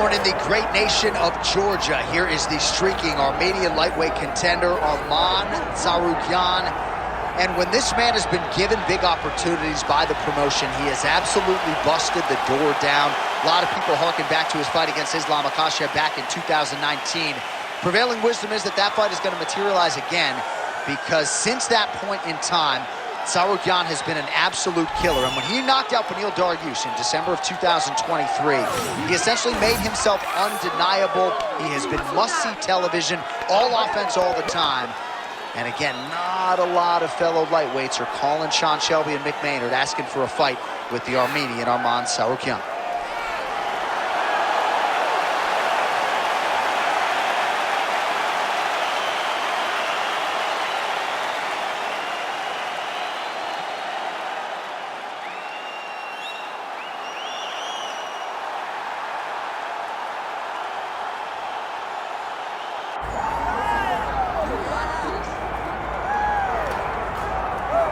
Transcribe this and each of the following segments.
Born in the great nation of Georgia, here is the streaking Armenian lightweight contender, Arman Tsarukyan. And when this man has been given big opportunities by the promotion, he has absolutely busted the door down. A lot of people harken back to his fight against Islam Makhachev back in 2019. Prevailing wisdom is that that fight is going to materialize again, because since that point in time, Tsarukyan has been an absolute killer. And when he knocked out Beneil Dariush in December of 2023, he essentially made himself undeniable. He has been must-see television, all offense all the time. And again, not a lot of fellow lightweights are calling Sean Shelby and Mick Maynard asking for a fight with the Armenian Arman Tsarukyan.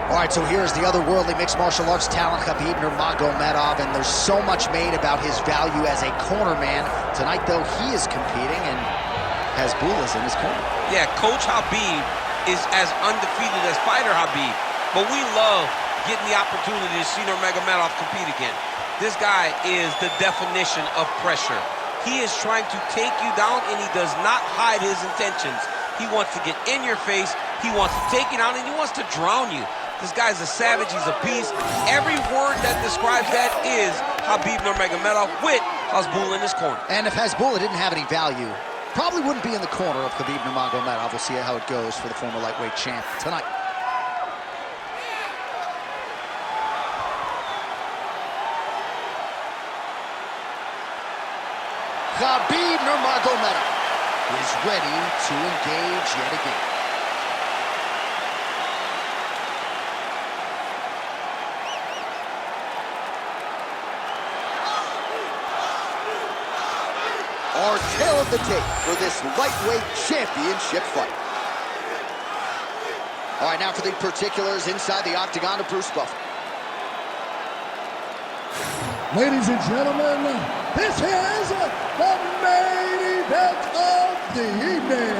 All right, so here's the otherworldly mixed martial arts talent, Khabib Nurmagomedov, and there's so much made about his value as a corner man. Tonight, though, he is competing, and Hasbullah's in his corner. Yeah, Coach Khabib is as undefeated as fighter Khabib, but we love getting the opportunity to see Nurmagomedov compete again. This guy is the definition of pressure. He is trying to take you down, and he does not hide his intentions. He wants to get in your face, he wants to take you down, and he wants to drown you. This guy's a savage, he's a beast. Every word that describes that is Khabib Nurmagomedov with Hasbullah in his corner. And if Hasbullah didn't have any value, probably wouldn't be in the corner of Khabib Nurmagomedov. We'll see how it goes for the former lightweight champ tonight. Khabib Nurmagomedov is ready to engage yet again. Our tale of the tape for this lightweight championship fight. All right, now for the particulars inside the octagon of Bruce Buffer. Ladies and gentlemen, this is the main event of the evening.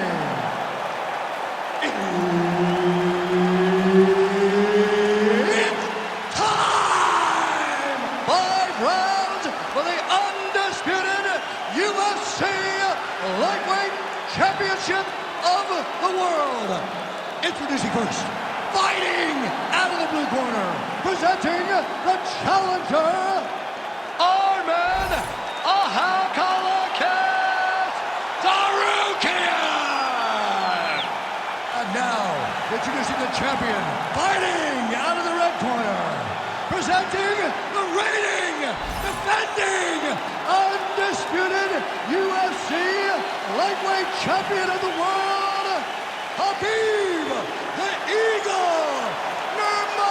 It's time! 5 rounds for the undisputed UFC Lightweight Championship of the world. Introducing first, fighting out of the blue corner, presenting the challenger, Arman Tsarukyan. And now, introducing the champion, fighting out of the red corner, presenting the reigning, defending, undisputed UFC lightweight champion of the world, Khabib the Eagle Nurmagomedov.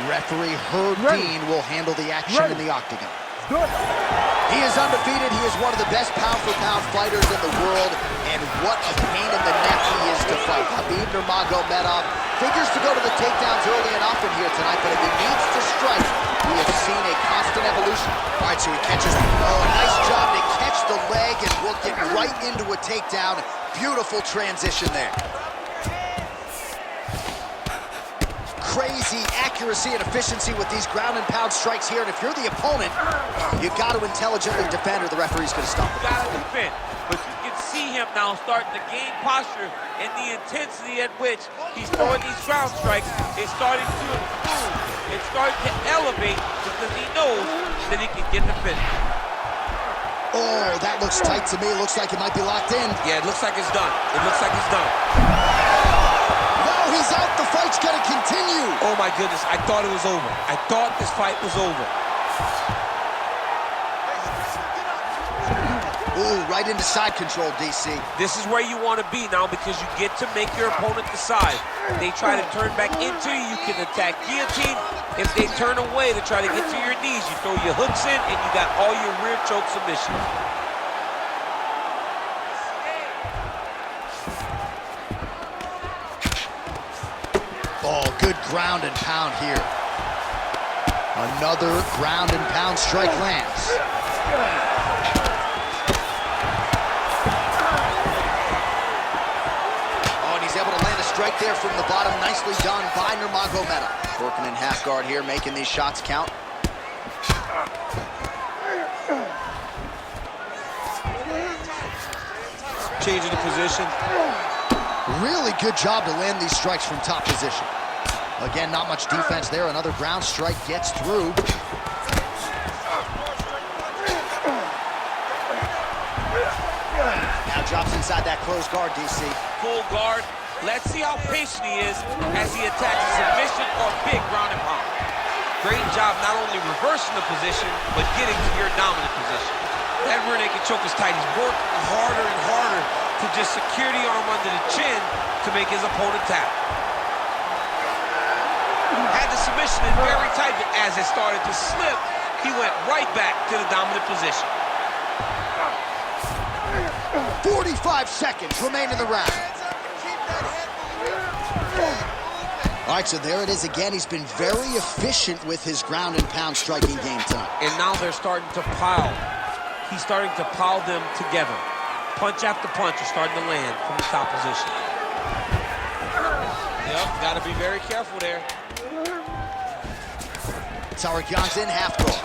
Referee Herb Dean will handle the action in the octagon. He is undefeated. He is one of the best pound-for-pound fighters in the world, and what a pain in the neck he is to fight. Khabib Nurmagomedov figures to go to the takedowns early and often here tonight, but if he needs to strike, we have seen a constant evolution. All right, so he catches, a nice job to catch the leg and will get right into a takedown. Beautiful transition there. Crazy accuracy and efficiency with these ground and pound strikes here, and if you're the opponent, you got to intelligently defend or the referee's going to stop it. You got to defend, but you can see him now starting to gain posture, and the intensity at which he's throwing these ground strikes is starting to improve. It's starting to elevate because he knows that he can get the finish. Oh, that looks tight to me. It looks like it might be locked in. Yeah, it looks like it's done. It looks like it's done. He's out. The fight's going to continue. Oh, my goodness. I thought it was over. I thought this fight was over. Ooh, right into side control, DC. This is where you want to be now because you get to make your opponent decide. They try to turn back into you, you can attack guillotine. If they turn away to try to get to your knees, you throw your hooks in and you got all your rear choke submissions. Oh, good ground and pound here. Another ground and pound strike lands. Oh, and he's able to land a strike there from the bottom. Nicely done by Nurmagomedov. Working in half guard here, making these shots count. Changing the position. Really good job to land these strikes from top position. Again, not much defense there. Another ground strike gets through. Now drops inside that closed guard, DC. Full guard. Let's see how patient he is as he attacks a submission or big ground and pound. Great job not only reversing the position, but getting to your dominant position. That rear naked choke is tight. He's working harder and harder to just secure the arm under the chin to make his opponent tap. Had the submission in very tight, but as it started to slip, he went right back to the dominant position. 45 seconds remain in the round. All right, so there it is again. He's been very efficient with his ground and pound striking game tonight. And now they're starting to pile. He's starting to pile them together. Punch after punch is starting to land from the top position. Yep, got to be very careful there. Tsarukyan's in half guard.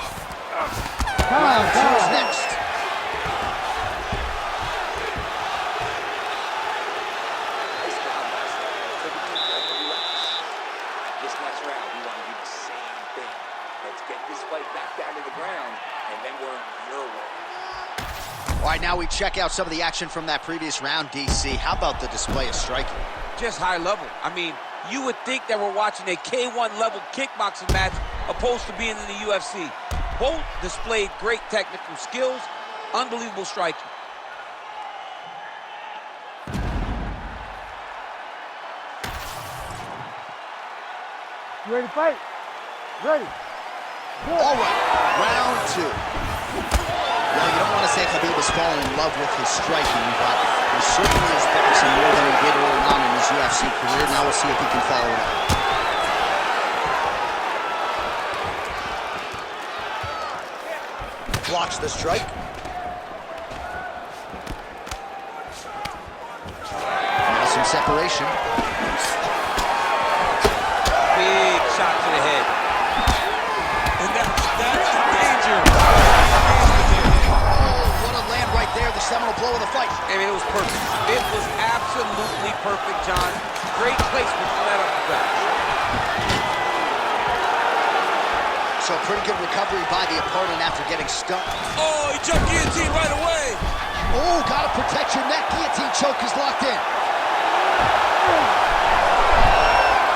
Round two is next. This next round, we want to do the same thing. Let's get this fight back down to the ground, and then we're your way. All right, now we check out some of the action from that previous round, DC. How about the display of striking? Just high level. I mean, you would think that we're watching a K1 level kickboxing match opposed to being in the UFC. Both displayed great technical skills, unbelievable striking. You ready to fight? Ready. Good. All right, round two. Well, you don't want to say Khabib has fallen in love with his striking, but he certainly is boxing more than he did early on in his UFC career. Now we'll see if he can follow it up. Blocks the strike. Now some separation. Big shot to the head. And that's the danger. What a land right there, the seminal blow of the fight. I mean, it was perfect. It was absolutely perfect, John. Great placement for that uppercut. So pretty good recovery by the opponent after getting stunned. Oh, he jumped guillotine right away. Oh, gotta protect your neck. Guillotine choke is locked in.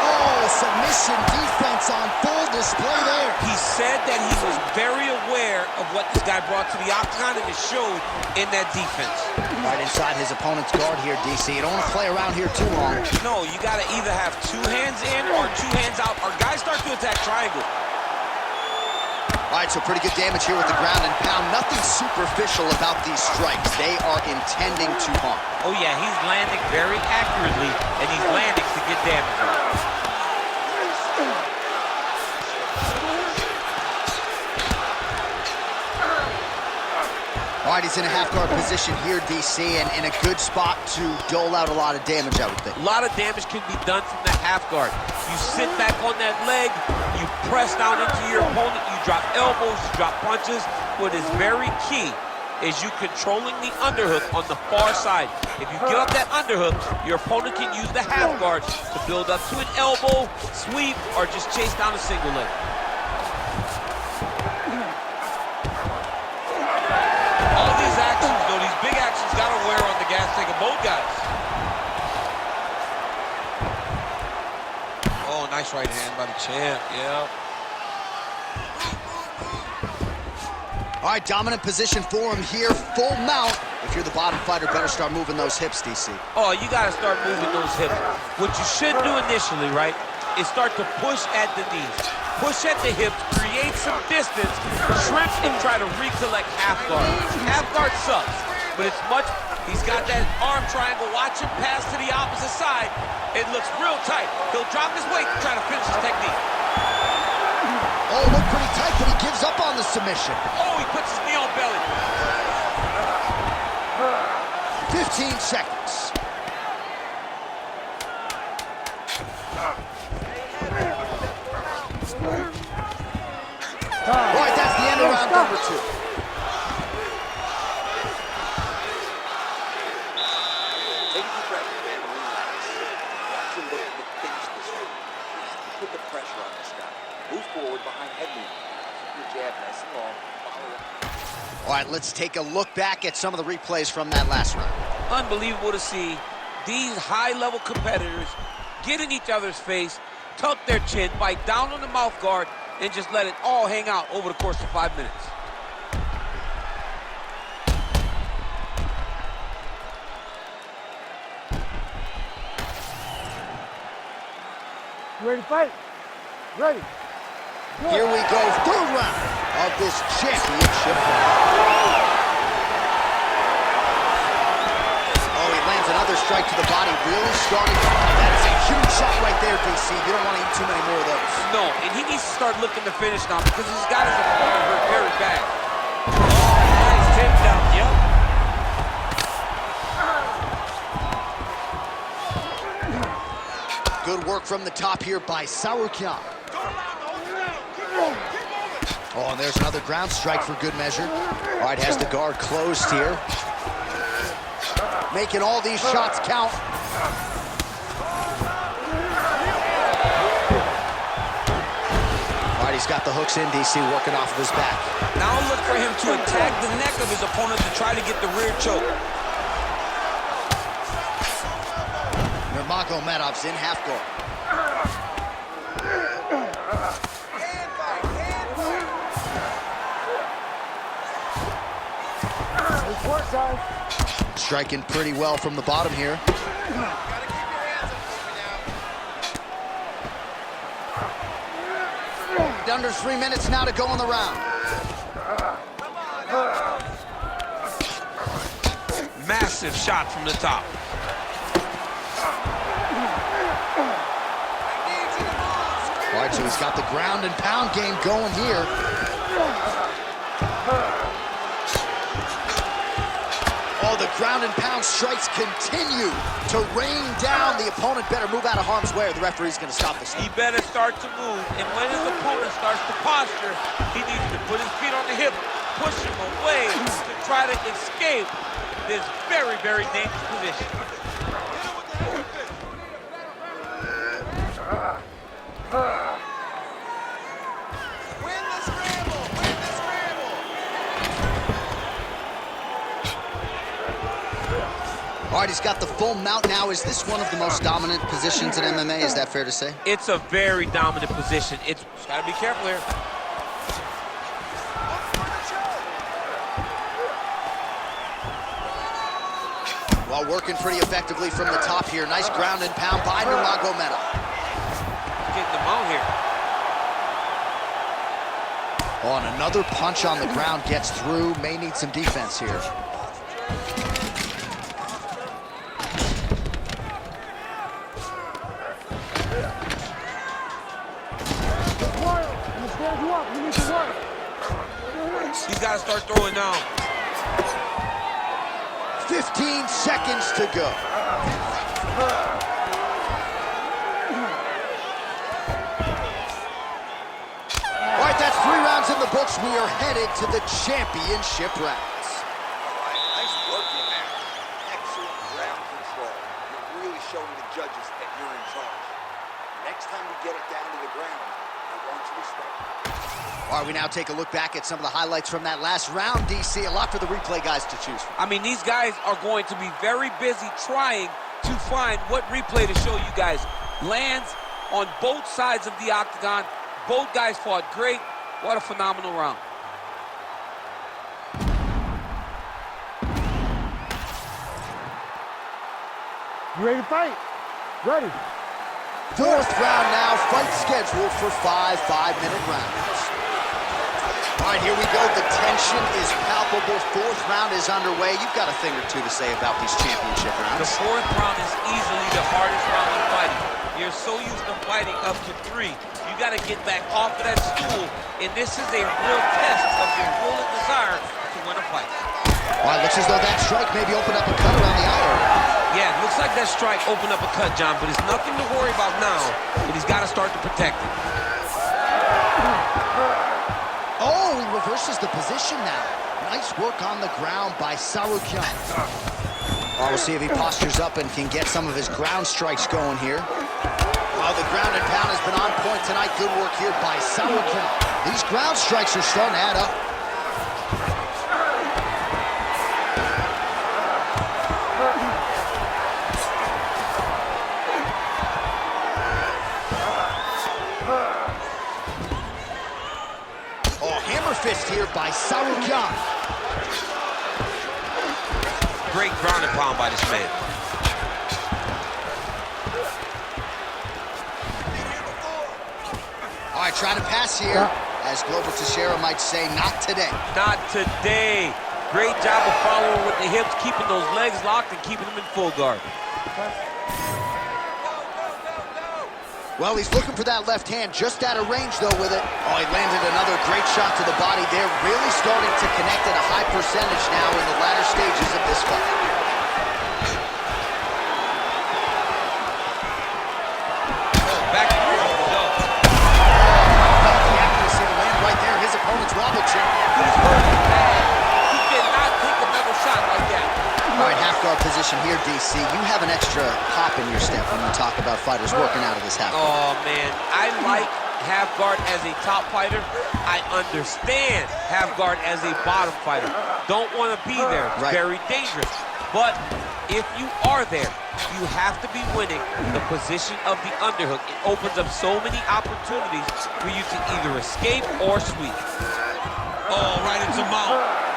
Oh, submission defense on full display there. He said that he was very aware of what this guy brought to the octagon, and it showed in that defense. Right inside his opponent's guard here, DC. You don't want to play around here too long. No, you got to either have two hands in or two hands out, or guys start to attack triangle. All right, so pretty good damage here with the ground and pound. Nothing superficial about these strikes. They are intending to harm. Oh, yeah, he's landing very accurately, and he's landing to get damage on. All right, he's in a half-guard position here, DC, and in a good spot to dole out a lot of damage, I would think. A lot of damage can be done from the half guard. You sit back on that leg, you press down into your opponent, you drop elbows, you drop punches. What is very key is you controlling the underhook on the far side. If you give up that underhook, your opponent can use the half guard to build up to an elbow, sweep, or just chase down a single leg. All these actions, though, these big actions, gotta wear on the gas tank of both guys. Oh, nice right hand by the champ, yeah. All right, dominant position for him here, full mount. If you're the bottom fighter, better start moving those hips, DC. Oh, you gotta start moving those hips. What you should do initially, right, is start to push at the knees. Push at the hips, create some distance, shrimp, and try to recollect half guard. Half guard sucks, but it's much, he's got that arm triangle. Watch him pass to the opposite side. It looks real tight. He'll drop his weight to try to finish his technique. Oh, looked pretty the submission. Oh, he puts his knee on belly. 15 seconds. All right, that's the end of round number 2. Take a deep breath and relax. You have to look to finish this one. You have to put the pressure on this guy. Move forward behind head movement. Keep your jab nice and long. Follow up. All right, let's take a look back at some of the replays from that last round. Unbelievable to see these high-level competitors get in each other's face, tuck their chin, bite down on the mouth guard, and just let it all hang out over the course of 5 minutes. You ready to fight? Ready. Good. Here we go, third round of this championship round. Oh, he lands another strike to the body, really starting. That is a huge shot right there, DC. You don't want to eat too many more of those. No, and he needs to start looking to finish now because he's got his opponent hurt very bad. Nice takedown, yep. Good work from the top here by Tsarukyan. Oh, and there's another ground strike for good measure. All right, has the guard closed here. Making all these shots count. All right, he's got the hooks in, DC, working off of his back. Now look for him to attack the neck of his opponent to try to get the rear choke. Nurmagomedov's in half guard. Striking pretty well from the bottom here. Under 3 minutes now to go in the round. Massive shot from the top. All right, so he's got the ground and pound game going here. Oh, the ground and pound strikes continue to rain down. The opponent better move out of harm's way or the referee's going to stop this. He better start to move, and when his opponent starts to posture, he needs to put his feet on the hip, push him away to try to escape this very, very dangerous position. Win the scramble! Win the scramble! All right, he's got the full mount now. Is this one of the most dominant positions in MMA? Is that fair to say? It's a very dominant position. It's gotta be careful here. While working pretty effectively from the top here. Nice ground and pound by Nurmagomedov. Getting them out here. Oh, and another punch on the ground gets through. May need some defense here. He's got to start throwing down. 15 seconds to go. All right, that's 3 rounds in the books. We are headed to the championship rounds. All right, nice work in there. Excellent ground control. You're really showing the judges that you're in charge. Next time we get it down to the ground, I want you to start. All right, we now take a look back at some of the highlights from that last round, DC. A lot for the replay guys to choose from. I mean, these guys are going to be very busy trying to find what replay to show you guys. Lands on both sides of the octagon. Both guys fought great. What a phenomenal round. You ready to fight? Ready. 4th round now, fight scheduled for 5 5-minute rounds. All right, here we go. The tension is palpable. 4th round is underway. You've got a thing or two to say about these championship The rounds. 4th round is easily the hardest round in fighting. You're so used to fighting up to 3. You got to get back off of that stool, and this is a real test of your will and desire to win a fight. All right, looks as though that strike maybe opened up a cut around the eye area. Yeah, it looks like that strike opened up a cut, John, but it's nothing to worry about now, but he's got to start to protect it. Oh, he reverses the position now. Nice work on the ground by Tsarukyan. Oh, we'll see if he postures up and can get some of his ground strikes going here. Oh, the ground and pound has been on point tonight. Good work here by Tsarukyan. These ground strikes are starting to add up. Fist here by Tsarukyan. Great ground and pound by this man. All right, trying to pass here. As Glover Teixeira might say, not today. Not today. Great job of following with the hips, keeping those legs locked and keeping them in full guard. Well, he's looking for that left hand, just out of range, though, with it. Oh, he landed another great shot to the body there, really starting to connect at a high percentage now in the latter stages of this fight. Oh, back to the go. The accuracy to land right there, his opponent's wobble chin. He's hurting bad. He cannot take another shot like that. All right, half guard position here, DC. You have an extra pop in your step when you talk about fighters working out of this half guard. Oh, man. I like half guard as a top fighter. I understand half guard as a bottom fighter. Don't want to be there. It's very dangerous. But if you are there, you have to be winning the position of the underhook. It opens up so many opportunities for you to either escape or sweep. Oh, right into mount.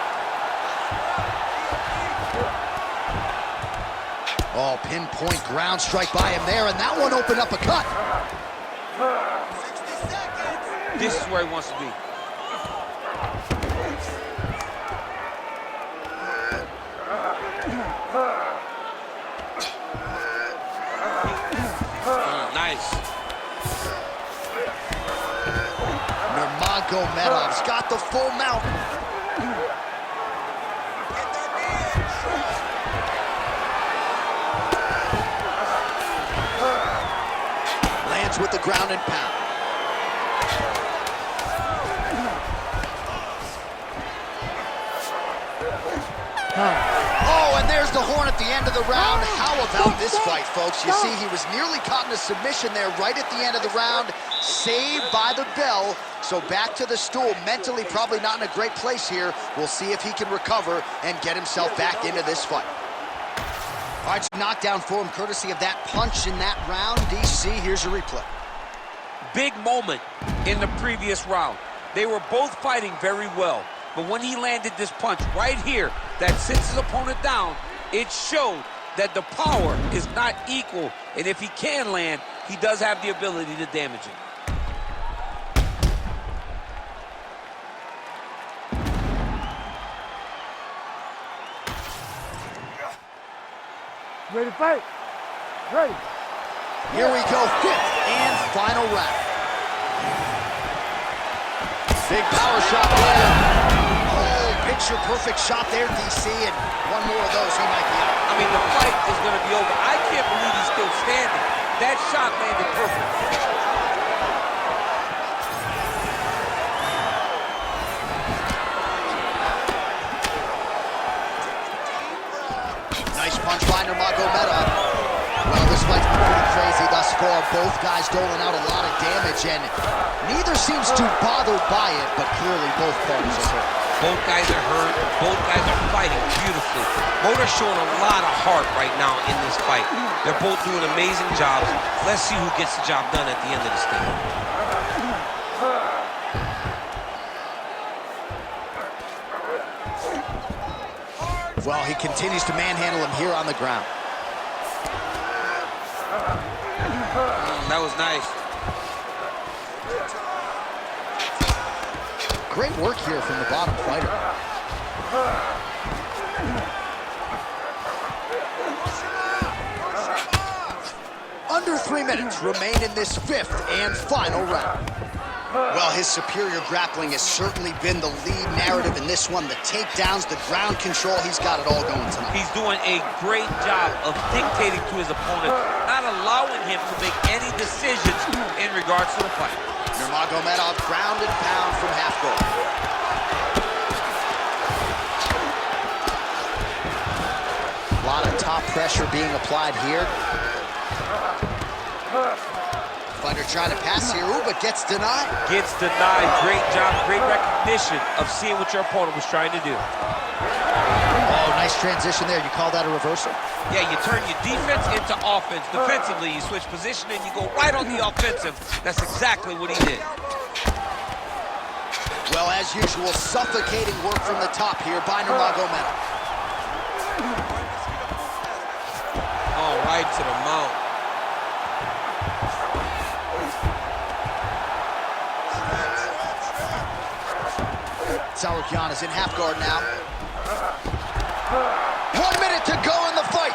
Oh, pinpoint ground strike by him there, and that one opened up a cut. 60 seconds. This is where he wants to be. Nice. Nurmagomedov's got the full mount. With the ground and pound. Oh, and there's the horn at the end of the round. How about this fight, folks? You see, he was nearly caught in a submission there right at the end of the round, saved by the bell. So back to the stool, mentally probably not in a great place here. We'll see if he can recover and get himself back into this fight. All right, knockdown for him, courtesy of that punch in that round. DC, here's a replay. Big moment in the previous round. They were both fighting very well, but when he landed this punch right here that sits his opponent down, it showed that the power is not equal, and if he can land, he does have the ability to damage it. Ready to fight? Ready. Here we go, fifth and final round. Big power shot there. Oh, picture perfect shot there, DC, and one more of those, he might be out. I mean, the fight is going to be over. I can't believe he's still standing. That shot landed perfect. Nice punch by Nurmagomedov. Well, this fight's been pretty crazy thus far. Both guys doling out a lot of damage, and neither seems too bothered by it, but clearly both parties are hurt. Both guys are hurt. Both guys are fighting beautifully. Both are showing a lot of heart right now in this fight. They're both doing amazing jobs. Let's see who gets the job done at the end of this thing. Well, he continues to manhandle him here on the ground. That was nice. Great work here from the bottom fighter. Under 3 minutes remain in this 5th and final round. Well, his superior grappling has certainly been the lead narrative in this one. The takedowns, the ground control, he's got it all going tonight. He's doing a great job of dictating to his opponent, not allowing him to make any decisions in regards to the fight. Nurmagomedov ground and pound from half guard. A lot of top pressure being applied here. Fighter trying to pass here, ooh, but gets denied. Gets denied. Great job, great recognition of seeing what your opponent was trying to do. Oh, nice transition there. You call that a reversal? Yeah, you turn your defense into offense. Defensively, you switch position and you go right on the offensive. That's exactly what he did. Well, as usual, suffocating work from the top here by Nurmagomedov. Oh, right to the mount. Tsarukyan is in half guard now. 1 minute to go in the fight.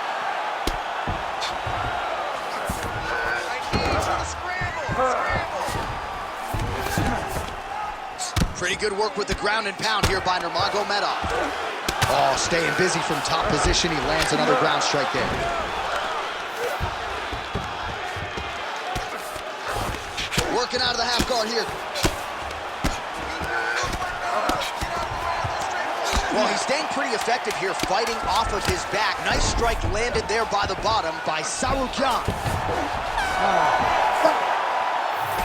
Pretty good work with the ground and pound here by Nurmagomedov. Oh, staying busy from top position. He lands another ground strike there. Working out of the half guard here. Well, he's staying pretty effective here, fighting off of his back. Nice strike landed there by the bottom by Tsarukyan.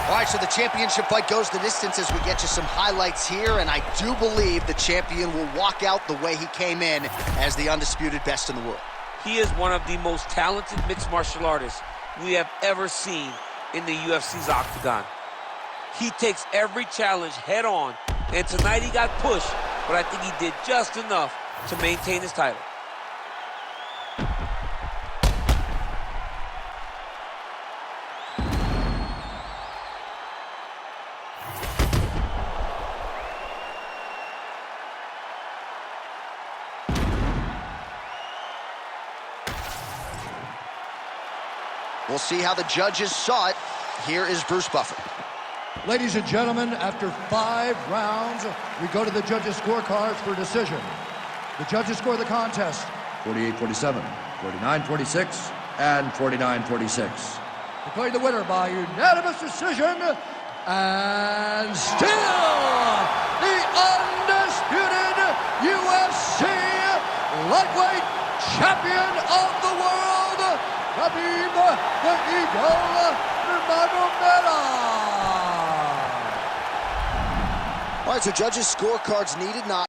All right, so the championship fight goes the distance as we get you some highlights here, and I do believe the champion will walk out the way he came in as the undisputed best in the world. He is one of the most talented mixed martial artists we have ever seen in the UFC's octagon. He takes every challenge head on, and tonight he got pushed, but I think he did just enough to maintain his title. We'll see how the judges saw it. Here is Bruce Buffer. Ladies and gentlemen, after 5 rounds, we go to the judges' scorecards for decision. The judges score the contest 48-47, 49-46, and 49-46. Declaring the winner by unanimous decision, and still the undisputed UFC lightweight champion of the world, Khabib the Eagle Nurmagomedov. All right, so judges' scorecards needed not.